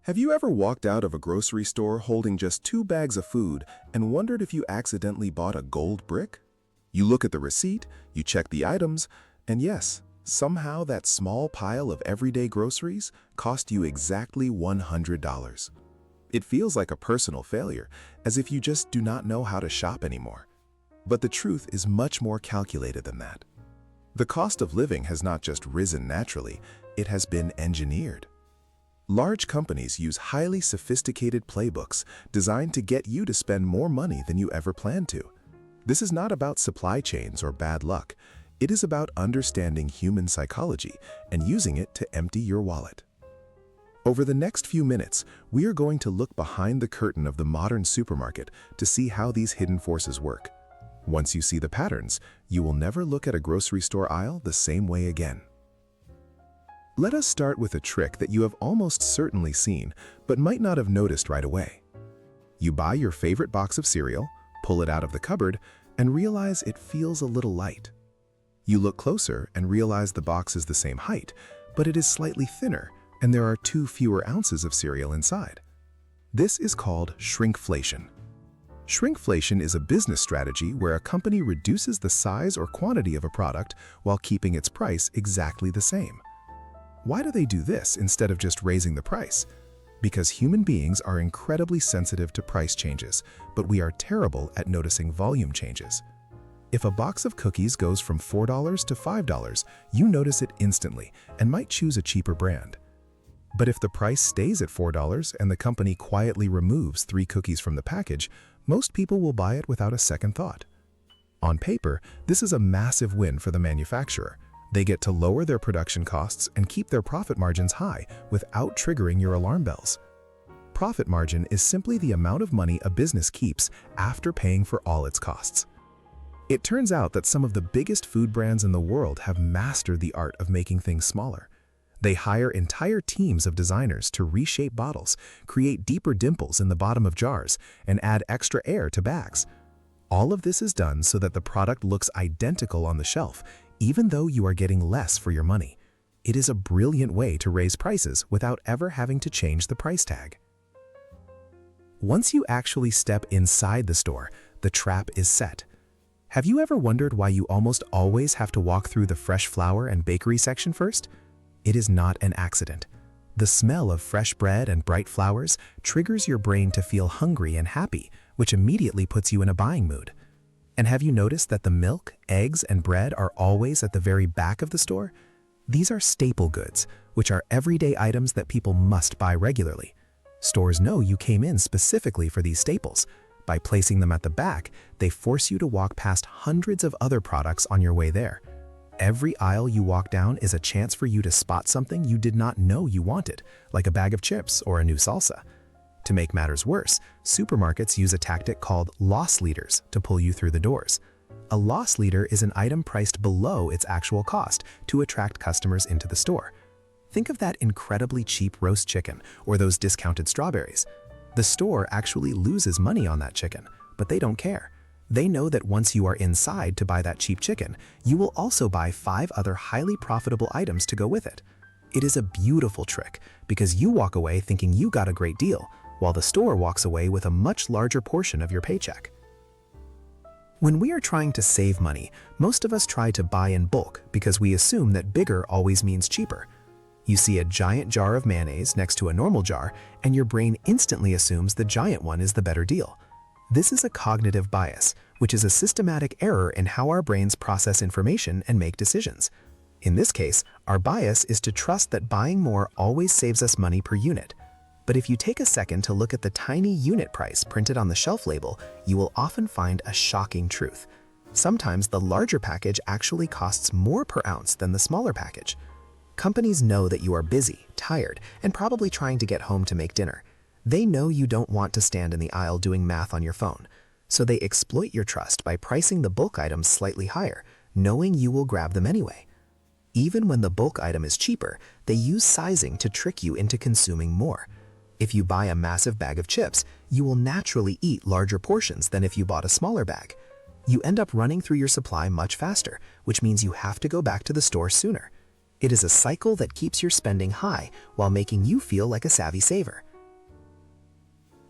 Have you ever walked out of a grocery store holding just 2 bags of food and wondered if you accidentally bought a gold brick? You look at the receipt, you check the items, and yes, somehow that small pile of everyday groceries cost you exactly $100. It feels like a personal failure, as if you just do not know how to shop anymore. But the truth is much more calculated than that. The cost of living has not just risen naturally, it has been engineered. Large companies use highly sophisticated playbooks designed to get you to spend more money than you ever planned to. This is not about supply chains or bad luck. It is about understanding human psychology and using it to empty your wallet. Over the next few minutes, we are going to look behind the curtain of the modern supermarket to see how these hidden forces work. Once you see the patterns, you will never look at a grocery store aisle the same way again. Let us start with a trick that you have almost certainly seen, but might not have noticed right away. You buy your favorite box of cereal, pull it out of the cupboard, and realize it feels a little light. You look closer and realize the box is the same height, but it is slightly thinner, and there are 2 fewer ounces of cereal inside. This is called shrinkflation. Shrinkflation is a business strategy where a company reduces the size or quantity of a product while keeping its price exactly the same. Why do they do this instead of just raising the price? Because human beings are incredibly sensitive to price changes, but we are terrible at noticing volume changes. If a box of cookies goes from $4 to $5, you notice it instantly and might choose a cheaper brand. But if the price stays at $4 and the company quietly removes 3 cookies from the package, most people will buy it without a second thought. On paper, this is a massive win for the manufacturer. They get to lower their production costs and keep their profit margins high without triggering your alarm bells. Profit margin is simply the amount of money a business keeps after paying for all its costs. It turns out that some of the biggest food brands in the world have mastered the art of making things smaller. They hire entire teams of designers to reshape bottles, create deeper dimples in the bottom of jars, and add extra air to bags. All of this is done so that the product looks identical on the shelf, even though you are getting less for your money. It is a brilliant way to raise prices without ever having to change the price tag. Once you actually step inside the store, the trap is set. Have you ever wondered why you almost always have to walk through the fresh flour and bakery section first? It is not an accident. The smell of fresh bread and bright flowers triggers your brain to feel hungry and happy, which immediately puts you in a buying mood. And have you noticed that the milk, eggs, and bread are always at the very back of the store? These are staple goods, which are everyday items that people must buy regularly. Stores know you came in specifically for these staples. By placing them at the back, they force you to walk past hundreds of other products on your way there. Every aisle you walk down is a chance for you to spot something you did not know you wanted, like a bag of chips or a new salsa. To make matters worse, supermarkets use a tactic called loss leaders to pull you through the doors. A loss leader is an item priced below its actual cost to attract customers into the store. Think of that incredibly cheap roast chicken or those discounted strawberries. The store actually loses money on that chicken, but they don't care. They know that once you are inside to buy that cheap chicken, you will also buy 5 other highly profitable items to go with it. It is a beautiful trick because you walk away thinking you got a great deal, while the store walks away with a much larger portion of your paycheck. When we are trying to save money, most of us try to buy in bulk because we assume that bigger always means cheaper. You see a giant jar of mayonnaise next to a normal jar, and your brain instantly assumes the giant one is the better deal. This is a cognitive bias, which is a systematic error in how our brains process information and make decisions. In this case, our bias is to trust that buying more always saves us money per unit. But if you take a second to look at the tiny unit price printed on the shelf label, you will often find a shocking truth. Sometimes the larger package actually costs more per ounce than the smaller package. Companies know that you are busy, tired, and probably trying to get home to make dinner. They know you don't want to stand in the aisle doing math on your phone. So they exploit your trust by pricing the bulk items slightly higher, knowing you will grab them anyway. Even when the bulk item is cheaper, they use sizing to trick you into consuming more. If you buy a massive bag of chips, you will naturally eat larger portions than if you bought a smaller bag. You end up running through your supply much faster, which means you have to go back to the store sooner. It is a cycle that keeps your spending high while making you feel like a savvy saver.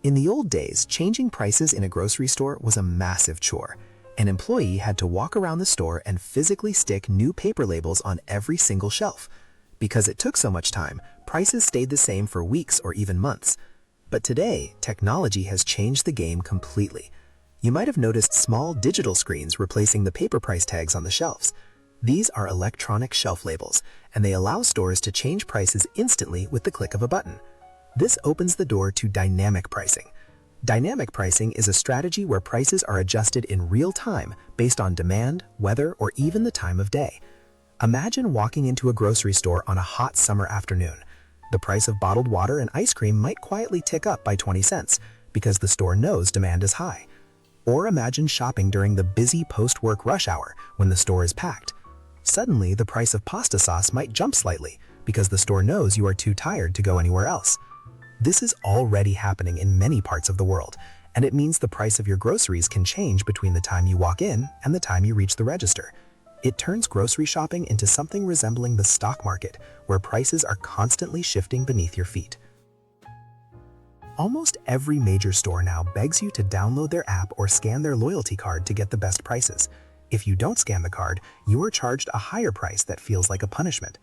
In the old days, changing prices in a grocery store was a massive chore. An employee had to walk around the store and physically stick new paper labels on every single shelf. Because it took so much time, prices stayed the same for weeks or even months. But today, technology has changed the game completely. You might have noticed small digital screens replacing the paper price tags on the shelves. These are electronic shelf labels, and they allow stores to change prices instantly with the click of a button. This opens the door to dynamic pricing. Dynamic pricing is a strategy where prices are adjusted in real time based on demand, weather, or even the time of day. Imagine walking into a grocery store on a hot summer afternoon. The price of bottled water and ice cream might quietly tick up by 20 cents because the store knows demand is high. Or imagine shopping during the busy post-work rush hour when the store is packed. Suddenly, the price of pasta sauce might jump slightly because the store knows you are too tired to go anywhere else. This is already happening in many parts of the world, and it means the price of your groceries can change between the time you walk in and the time you reach the register. It turns grocery shopping into something resembling the stock market, where prices are constantly shifting beneath your feet. Almost every major store now begs you to download their app or scan their loyalty card to get the best prices. If you don't scan the card, you are charged a higher price that feels like a punishment.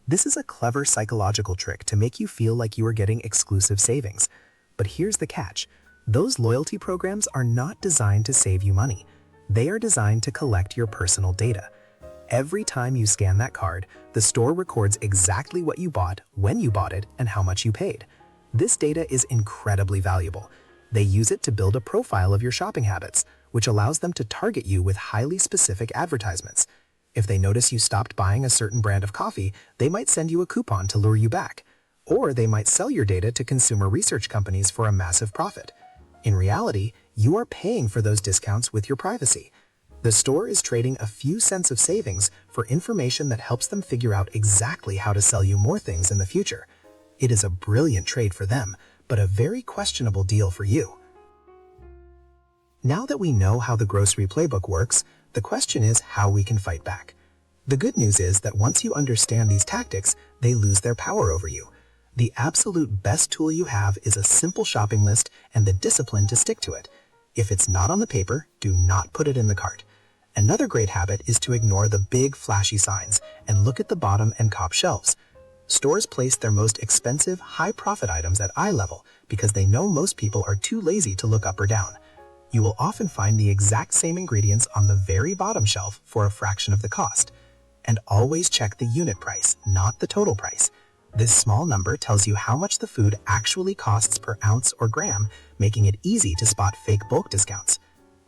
This is a clever psychological trick to make you feel like you are getting exclusive savings. But here's the catch. Those loyalty programs are not designed to save you money. They are designed to collect your personal data. Every time you scan that card, the store records exactly what you bought, when you bought it, and how much you paid. This data is incredibly valuable. They use it to build a profile of your shopping habits, which allows them to target you with highly specific advertisements. If they notice you stopped buying a certain brand of coffee, they might send you a coupon to lure you back. Or they might sell your data to consumer research companies for a massive profit. In reality, you are paying for those discounts with your privacy. The store is trading a few cents of savings for information that helps them figure out exactly how to sell you more things in the future. It is a brilliant trade for them, but a very questionable deal for you. Now that we know how the grocery playbook works, the question is how we can fight back. The good news is that once you understand these tactics, they lose their power over you. The absolute best tool you have is a simple shopping list and the discipline to stick to it. If it's not on the paper, do not put it in the cart. Another great habit is to ignore the big flashy signs and look at the bottom and top shelves. Stores place their most expensive, high-profit items at eye level because they know most people are too lazy to look up or down. You will often find the exact same ingredients on the very bottom shelf for a fraction of the cost. And always check the unit price, not the total price. This small number tells you how much the food actually costs per ounce or gram, making it easy to spot fake bulk discounts.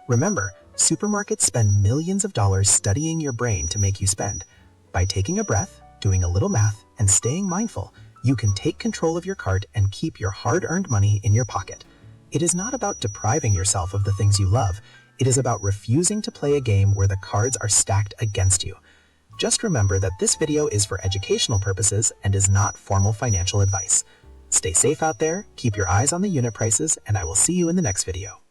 Remember, supermarkets spend millions of dollars studying your brain to make you spend. By taking a breath, doing a little math, and staying mindful, you can take control of your cart and keep your hard-earned money in your pocket. It is not about depriving yourself of the things you love. It is about refusing to play a game where the cards are stacked against you. Just remember that this video is for educational purposes and is not formal financial advice. Stay safe out there, keep your eyes on the unit prices, and I will see you in the next video.